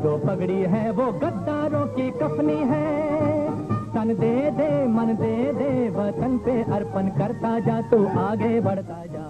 जो पगड़ी है वो गद्दारों की कफनी है। तन दे दे मन दे दे वतन पे अर्पण करता जा, तू आगे बढ़ता जा।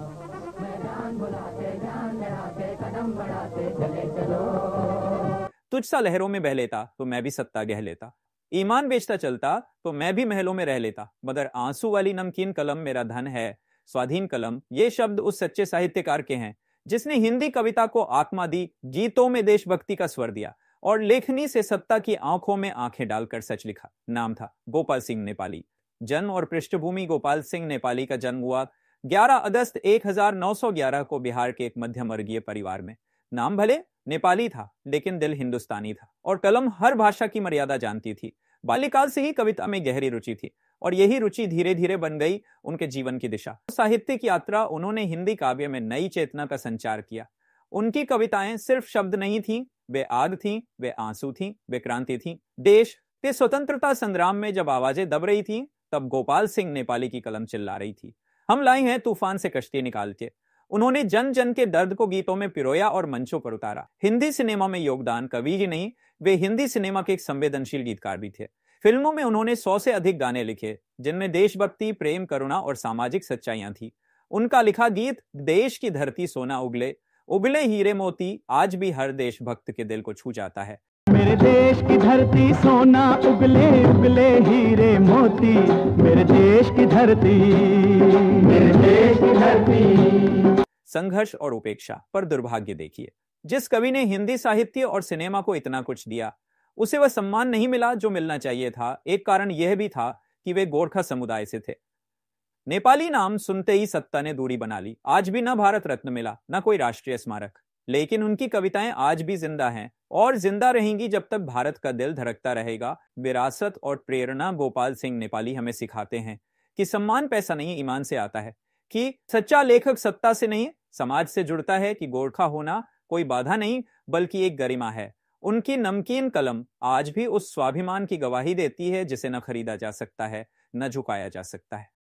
मैदान बुलाते जान लड़ाते कदम बढ़ाते चले चलो। तुझ सा लहरों में बह लेता तो मैं भी सत्ता गह लेता, ईमान बेचता चलता तो मैं भी महलों में रह लेता, मगर आंसू वाली नमकीन कलम मेरा धन है। स्वाधीन कलम, ये शब्द उस सच्चे साहित्यकार के हैं जिसने हिंदी कविता को आत्मा दी, गीतों में देशभक्ति का स्वर दिया और लेखनी से सत्ता की आंखों में आंखें डालकर सच लिखा। नाम था गोपाल सिंह नेपाली। जन्म और पृष्ठभूमि: गोपाल सिंह नेपाली का जन्म हुआ 11 अगस्त 1911 को बिहार के एक मध्यम वर्गीय परिवार में। नाम भले नेपाली था लेकिन दिल हिंदुस्तानी था और कलम हर भाषा की मर्यादा जानती थी। बाल्यकाल से ही कविता में गहरी रुचि थी और यही रुचि धीरे धीरे बन गई उनके जीवन की दिशा। साहित्यिक यात्रा उन्होंने हिंदी काव्य में नई चेतना का संचार किया। उनकी कविताएं सिर्फ शब्द नहीं थीं, वे आग थीं, वे आंसू थीं, वे क्रांति थीं। देश के स्वतंत्रता संग्राम में जब आवाजें दब रही थीं, तब गोपाल सिंह नेपाली की कलम चिल्ला रही थी, हम लाए हैं तूफान से कश्ती निकाल के। उन्होंने जन जन के दर्द को गीतों में पिरोया और मंचों पर उतारा। हिंदी सिनेमा में योगदान कवि ही नहीं, वे हिंदी सिनेमा के एक संवेदनशील गीतकार भी थे। फिल्मों में उन्होंने 100 से अधिक गाने लिखे जिनमें देशभक्ति, प्रेम, करुणा और सामाजिक सच्चाइयां थी। उनका लिखा गीत देश की धरती सोना उगले, उगले हीरे मोती आज भी हर देशभक्त के दिल को छू जाता है। मेरे देश की धरती सोना उगले उगले हीरे मोती, मेरे देश की धरती, मेरे देश की धरती। संघर्ष और उपेक्षा पर दुर्भाग्य देखिए, जिस कवि ने हिंदी साहित्य और सिनेमा को इतना कुछ दिया, उसे वह सम्मान नहीं मिला जो मिलना चाहिए था। एक कारण यह भी था कि वे गोरखा समुदाय से थे। नेपाली नाम सुनते ही सत्ता ने दूरी बना ली। आज भी न भारत रत्न मिला, न कोई राष्ट्रीय स्मारक, लेकिन उनकी कविताएं आज भी जिंदा हैं और जिंदा रहेंगी जब तक भारत का दिल धड़कता रहेगा। विरासत और प्रेरणा गोपाल सिंह नेपाली हमें सिखाते हैं कि सम्मान पैसा नहीं, ईमान से आता है, कि सच्चा लेखक सत्ता से नहीं समाज से जुड़ता है, कि गोरखा होना कोई बाधा नहीं बल्कि एक गरिमा है। उनकी नमकीन कलम आज भी उस स्वाभिमान की गवाही देती है जिसे न खरीदा जा सकता है, न झुकाया जा सकता है।